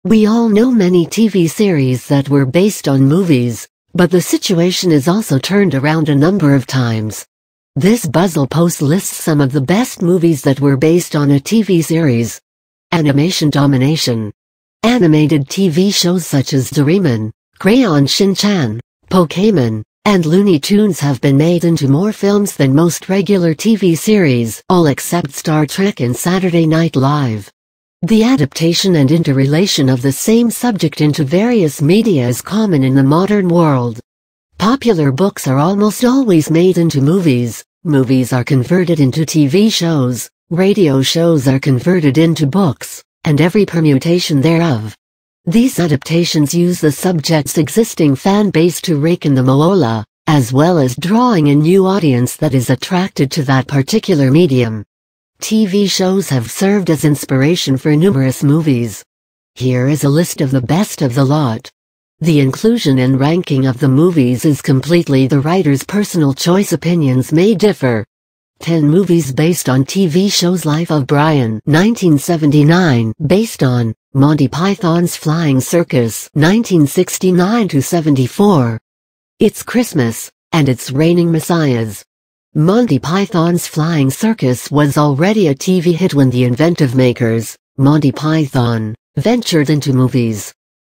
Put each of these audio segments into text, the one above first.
We all know many TV series that were based on movies, but the situation is also turned around a number of times. This Buzzle post lists some of the best movies that were based on a TV series. Animation domination. Animated TV shows such as Doraemon, Crayon Shin-chan, Pokémon, and Looney Tunes have been made into more films than most regular TV series, all except Star Trek and Saturday Night Live. The adaptation and interrelation of the same subject into various media is common in the modern world. Popular books are almost always made into movies, movies are converted into TV shows, radio shows are converted into books, and every permutation thereof. These adaptations use the subject's existing fan base to rake in the moolah, as well as drawing a new audience that is attracted to that particular medium. TV shows have served as inspiration for numerous movies. Here is a list of the best of the lot. The inclusion and ranking of the movies is completely the writer's personal choice. Opinions may differ. 10 movies based on TV shows. Life of Brian, 1979, based on Monty Python's Flying Circus, 1969-74. It's Christmas, and it's raining messiahs. Monty Python's Flying Circus was already a TV hit when the inventive makers, Monty Python, ventured into movies.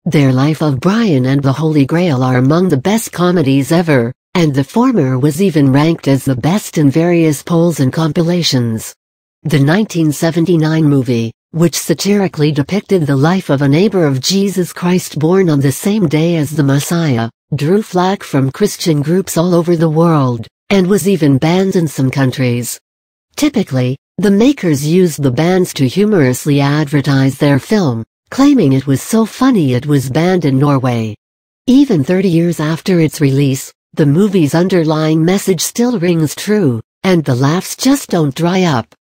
Their Life of Brian and The Holy Grail are among the best comedies ever, and the former was even ranked as the best in various polls and compilations. The 1979 movie, which satirically depicted the life of a neighbor of Jesus Christ born on the same day as the Messiah, drew flack from Christian groups all over the world, and was even banned in some countries. Typically, the makers used the bans to humorously advertise their film, claiming it was so funny it was banned in Norway. Even 30 years after its release, the movie's underlying message still rings true, and the laughs just don't dry up.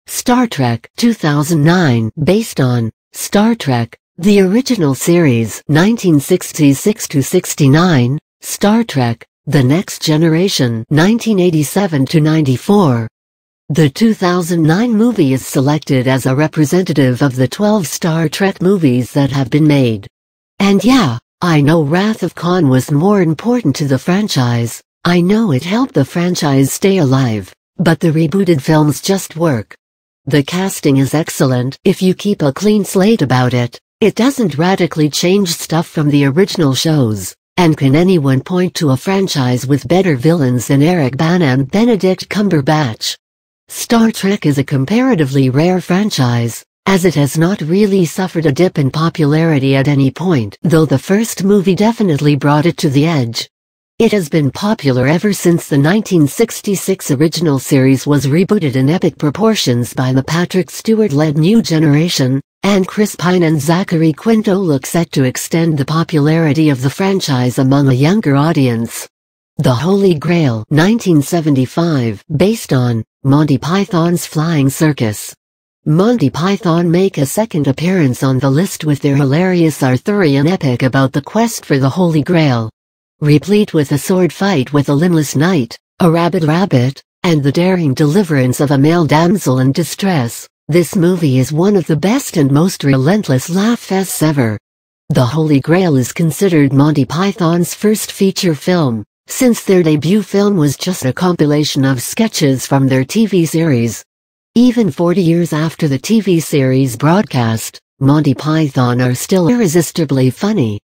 Star Trek 2009, based on Star Trek, the original series 1966-69, Star Trek, The Next Generation 1987-94. The 2009 movie is selected as a representative of the 12 Star Trek movies that have been made. And yeah, I know Wrath of Khan was more important to the franchise, I know it helped the franchise stay alive, but the rebooted films just work. The casting is excellent if you keep a clean slate about it, it doesn't radically change stuff from the original shows, and can anyone point to a franchise with better villains than Eric Bana and Benedict Cumberbatch? Star Trek is a comparatively rare franchise, as it has not really suffered a dip in popularity at any point, though the first movie definitely brought it to the edge. It has been popular ever since the 1966 original series was rebooted in epic proportions by the Patrick Stewart-led New Generation, and Chris Pine and Zachary Quinto look set to extend the popularity of the franchise among a younger audience. The Holy Grail 1975, based on Monty Python's Flying Circus. Monty Python make a second appearance on the list with their hilarious Arthurian epic about the quest for the Holy Grail. Replete with a sword fight with a limbless knight, a rabbit, and the daring deliverance of a male damsel in distress, this movie is one of the best and most relentless laugh fests ever. The Holy Grail is considered Monty Python's first feature film, since their debut film was just a compilation of sketches from their TV series. Even 40 years after the TV series broadcast, Monty Python are still irresistibly funny.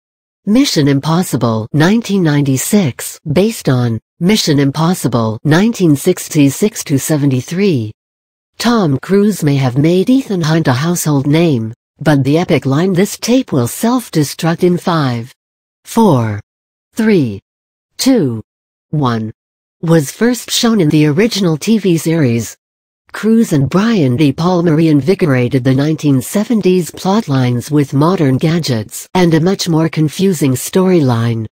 Mission Impossible 1996, based on Mission Impossible 1966-73. Tom Cruise may have made Ethan Hunt a household name, but the epic line "This tape will self-destruct in 5, 4, 3, 2, 1 was first shown in the original TV series. Cruise and Brian De Palma reinvigorated the 1970s plotlines with modern gadgets and a much more confusing storyline.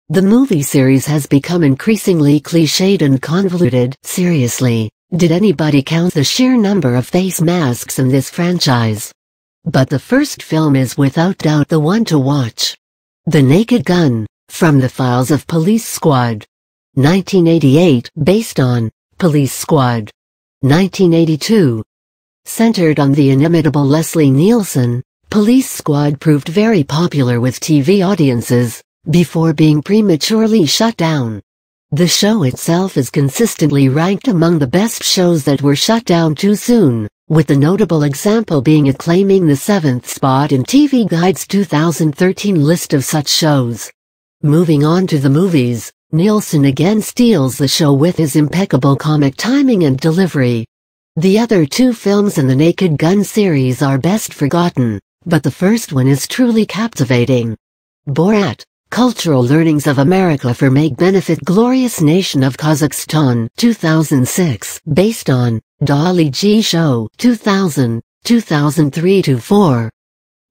The movie series has become increasingly cliched and convoluted. Seriously, did anybody count the sheer number of face masks in this franchise? But the first film is without doubt the one to watch. The Naked Gun, from the Files of Police Squad. 1988, based on Police Squad. 1982. Centered on the inimitable Leslie Nielsen, Police Squad proved very popular with TV audiences, before being prematurely shut down. The show itself is consistently ranked among the best shows that were shut down too soon, with the notable example being it claiming the 7th spot in TV Guide's 2013 list of such shows. Moving on to the movies, Nielsen again steals the show with his impeccable comic timing and delivery. The other two films in the Naked Gun series are best forgotten, but the first one is truly captivating. Borat, Cultural Learnings of America for Make Benefit Glorious Nation of Kazakhstan 2006, based on Dolly G Show 2000, 2003-4.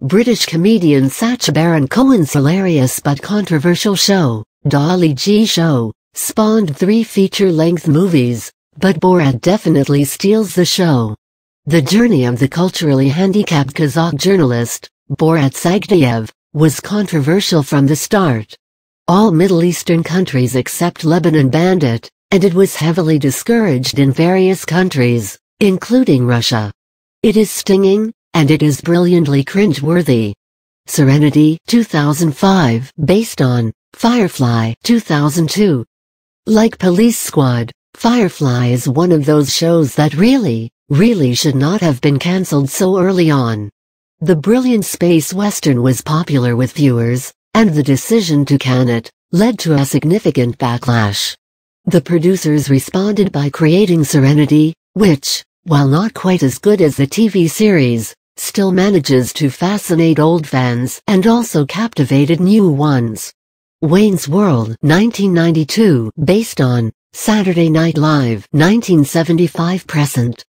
British comedian Sacha Baron Cohen's hilarious but controversial show, Dolly G Show, spawned 3 feature-length movies, but Borat definitely steals the show. The journey of the culturally handicapped Kazakh journalist, Borat Sagdiyev, was controversial from the start. All Middle Eastern countries except Lebanon banned it, and it was heavily discouraged in various countries, including Russia. It is stinging, and it is brilliantly cringe-worthy. Serenity 2005, based on Firefly 2002. Like Police Squad, Firefly is one of those shows that really should not have been cancelled so early on. The brilliant space western was popular with viewers, and the decision to can it led to a significant backlash. The producers responded by creating Serenity, which, while not quite as good as the TV series, still manages to fascinate old fans and also captivated new ones. Wayne's World 1992, based on Saturday Night Live 1975 present.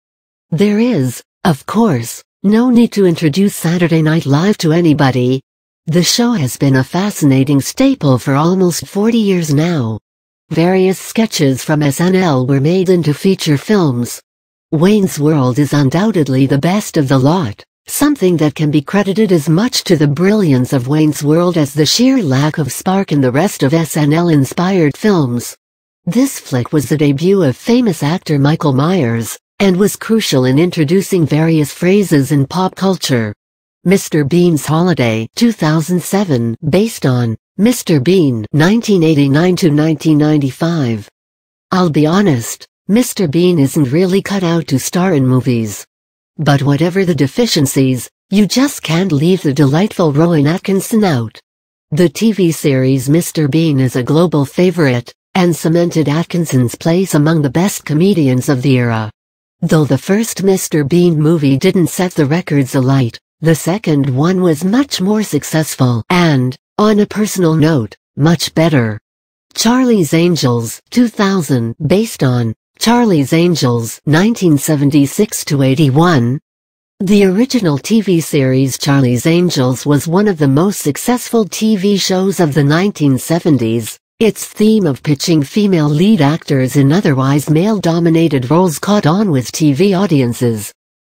There is, of course, no need to introduce Saturday Night Live to anybody. The show has been a fascinating staple for almost 40 years now. Various sketches from SNL were made into feature films. Wayne's World is undoubtedly the best of the lot, something that can be credited as much to the brilliance of Wayne's World as the sheer lack of spark in the rest of SNL-inspired films. This flick was the debut of famous actor Michael Myers, and was crucial in introducing various phrases in pop culture. Mr. Bean's Holiday 2007, based on Mr. Bean 1989-1995. I'll be honest, Mr. Bean isn't really cut out to star in movies. But whatever the deficiencies, you just can't leave the delightful Rowan Atkinson out. The TV series Mr. Bean is a global favorite, and cemented Atkinson's place among the best comedians of the era. Though the first Mr. Bean movie didn't set the records alight, the second one was much more successful and, on a personal note, much better. Charlie's Angels 2000, based on Charlie's Angels 1976-81. The original TV series Charlie's Angels was one of the most successful TV shows of the 1970s. Its theme of pitching female lead actors in otherwise male-dominated roles caught on with TV audiences.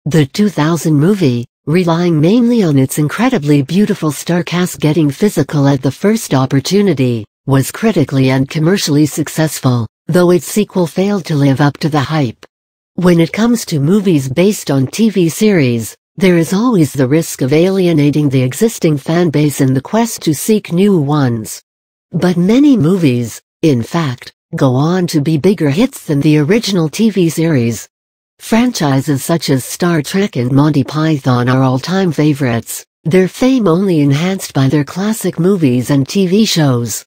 The 2000 movie, relying mainly on its incredibly beautiful star cast getting physical at the first opportunity, was critically and commercially successful, though its sequel failed to live up to the hype. When it comes to movies based on TV series, there is always the risk of alienating the existing fan base in the quest to seek new ones. But many movies, in fact, go on to be bigger hits than the original TV series. Franchises such as Star Trek and Monty Python are all-time favorites, their fame only enhanced by their classic movies and TV shows.